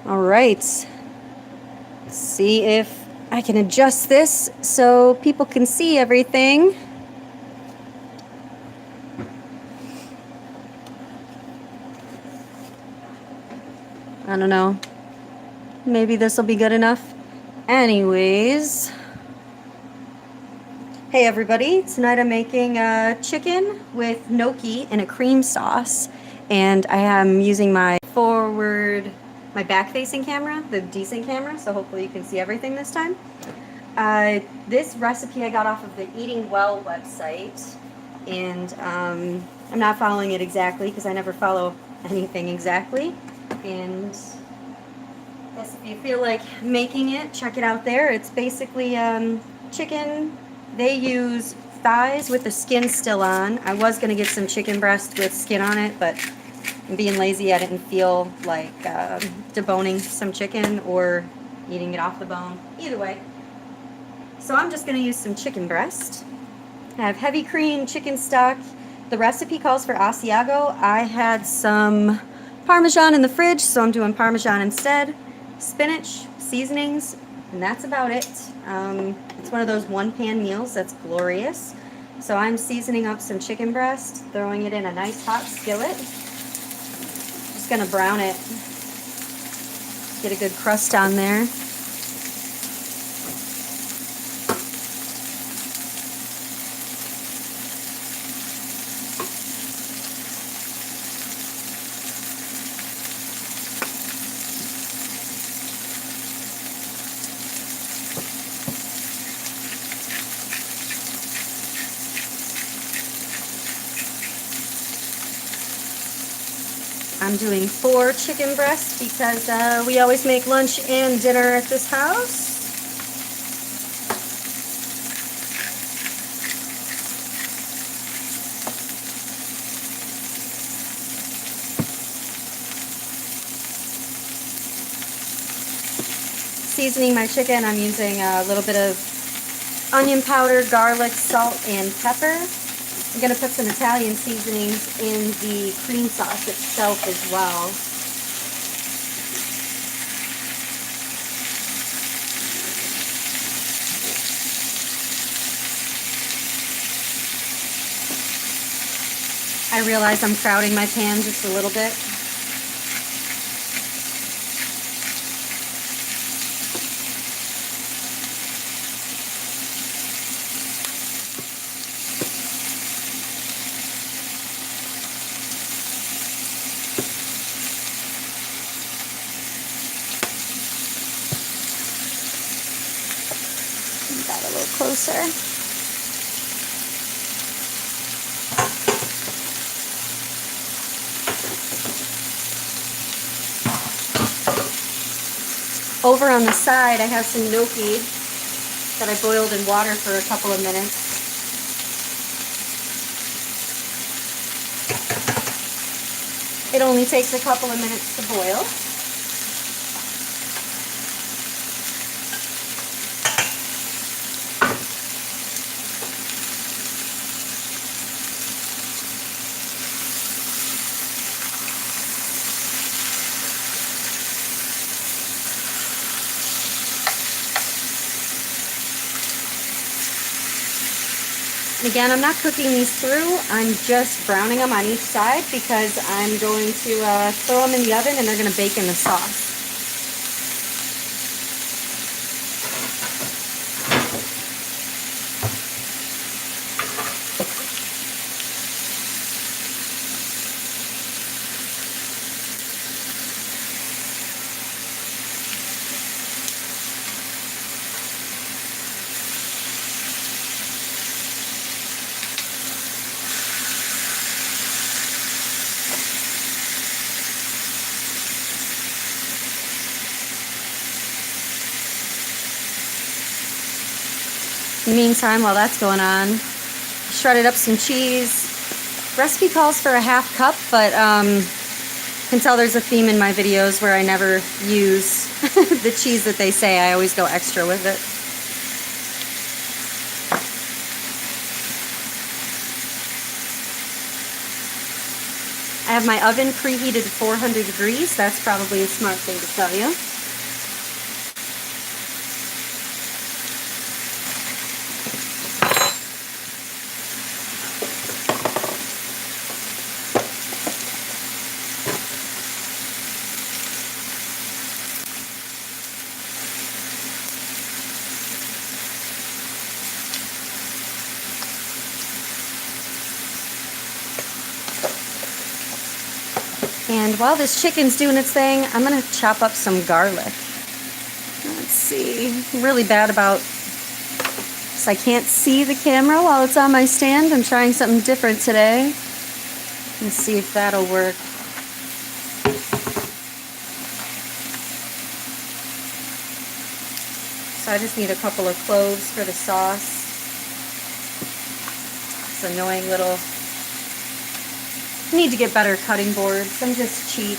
All right. Let's see if I can adjust this so people can see everything. I don't know. Maybe this will be good enough. Anyways. Hey everybody, tonight I'm making chicken with gnocchi in a cream sauce. And I am using my back-facing camera, the decent camera, so hopefully you can see everything this time. This recipe I got off of the Eating Well website, and I'm not following it exactly because I never follow anything exactly. And I guess if you feel like making it, check it out there. It's basically chicken. They use thighs with the skin still on. I was going to get some chicken breast with skin on it, but being lazy, I didn't feel like deboning some chicken or eating it off the bone. Either way. So I'm just going to use some chicken breast. I have heavy cream chicken stock. The recipe calls for Asiago. I had some Parmesan in the fridge, so I'm doing Parmesan instead. Spinach, seasonings, and that's about it. It's one of those one-pan meals that's glorious. So I'm seasoning up some chicken breast, throwing it in a nice hot skillet. Just gonna brown it, get a good crust on there. I'm doing 4 chicken breasts because we always make lunch and dinner at this house. Seasoning my chicken, I'm using a little bit of onion powder, garlic, salt, and pepper. I'm going to put some Italian seasonings in the cream sauce itself as well. I realize I'm crowding my pan just a little bit. That a little closer. Over on the side, I have some gnocchi that I boiled in water for a couple of minutes. It only takes a couple of minutes to boil. Again, I'm not cooking these through, I'm just browning them on each side because I'm going to throw them in the oven and they're going to bake in the sauce. In the meantime, while that's going on, shredded up some cheese. Recipe calls for a ½ cup, but can tell there's a theme in my videos where I never use the cheese that they say. I always go extra with it. I have my oven preheated to 400 degrees. That's probably a smart thing to tell you. And while this chicken's doing its thing, I'm gonna chop up some garlic. Let's see, I'm really bad about this. I can't see the camera while it's on my stand. I'm trying something different today. Let's see if that'll work. So I just need a couple of cloves for the sauce. This annoying little... I need to get better cutting boards. I'm just cheap.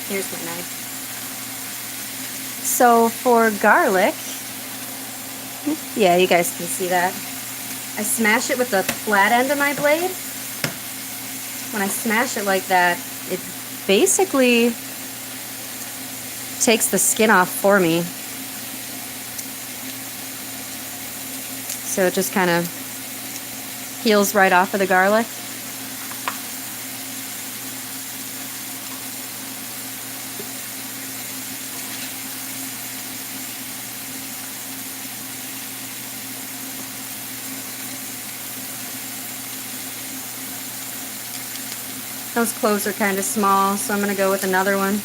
Here's my knife. So for garlic, yeah, you guys can see that. I smash it with the flat end of my blade. When I smash it like that, it basically takes the skin off for me. So it just kind of peels right off of the garlic. Those cloves are kind of small, so I'm going to go with another one.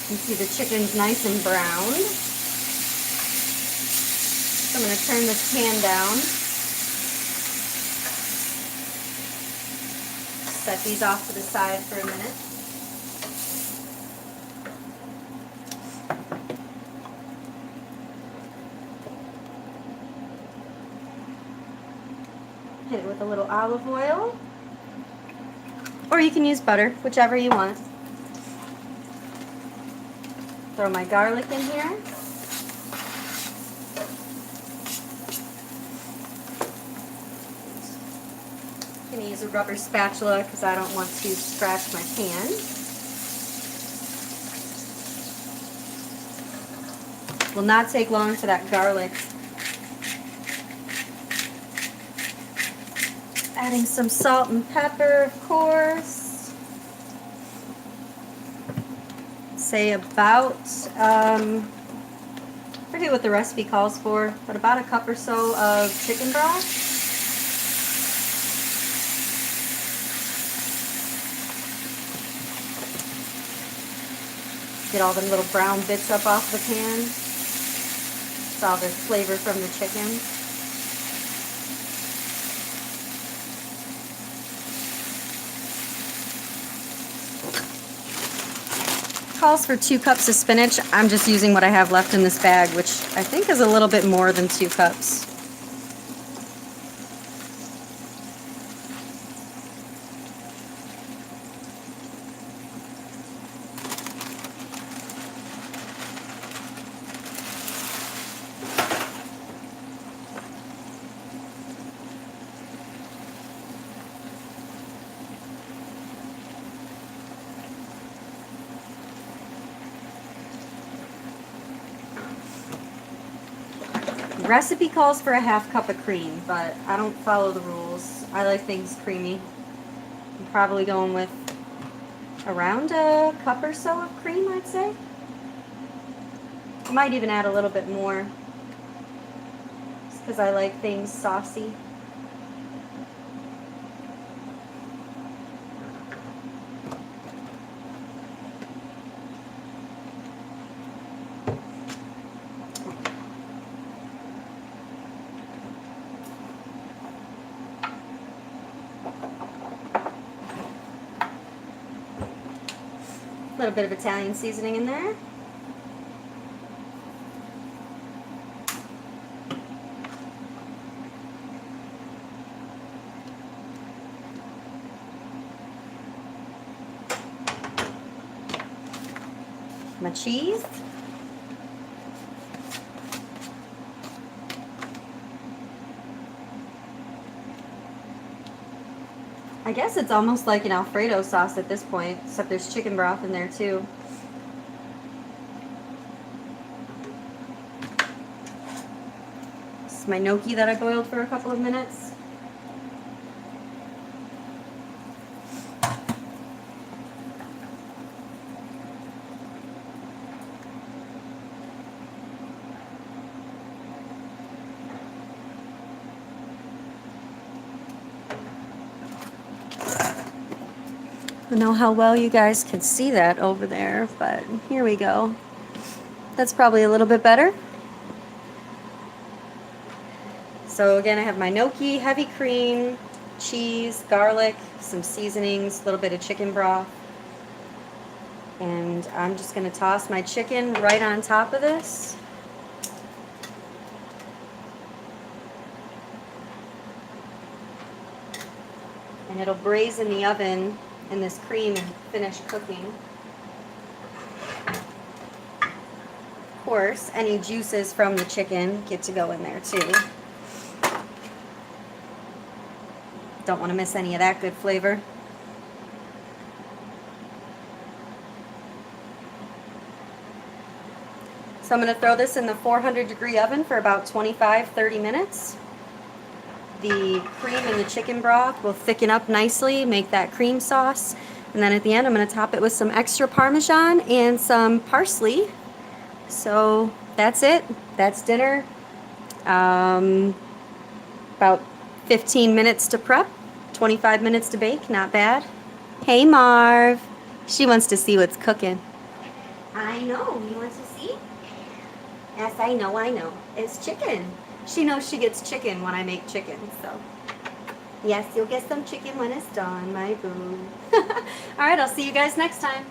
You see the chicken's nice and brown. So I'm going to turn this pan down. Set these off to the side for a minute. Hit it with a little olive oil. Or you can use butter, whichever you want. Throw my garlic in here. I'm going to use a rubber spatula because I don't want to scratch my pan. Will not take long for that garlic. Adding some salt and pepper, of course. Say about, I forget what the recipe calls for, but about a cup or so of chicken broth. Get all the little brown bits up off the pan. It's all the flavor from the chicken. Calls for 2 cups of spinach. I'm just using what I have left in this bag, which I think is a little bit more than 2 cups. Recipe calls for a half cup of cream, but I don't follow the rules. I like things creamy. I'm probably going with around a cup or so of cream, I'd say. I might even add a little bit more, just because I like things saucy. little bit of Italian seasoning in there. My cheese. I guess it's almost like an Alfredo sauce at this point, except there's chicken broth in there too. This is my gnocchi that I boiled for a couple of minutes. I don't know how well you guys can see that over there, but here we go. That's probably a little bit better. So again, I have my gnocchi, heavy cream, cheese, garlic, some seasonings, a little bit of chicken broth. And I'm just going to toss my chicken right on top of this. And it'll braise in the oven in this cream and finish cooking. Of course, any juices from the chicken get to go in there too. Don't want to miss any of that good flavor. So I'm going to throw this in the 400-degree oven for about 25-30 minutes. The cream and the chicken broth will thicken up nicely, make that cream sauce. And then at the end, I'm going to top it with some extra Parmesan and some parsley. So that's it. That's dinner. About 15 minutes to prep, 25 minutes to bake. Not bad. Hey, Marv. She wants to see what's cooking. I know. You want to see? Yes, I know. It's chicken. She knows she gets chicken when I make chicken, so. Yes, you'll get some chicken when it's done, my boo. All right, I'll see you guys next time.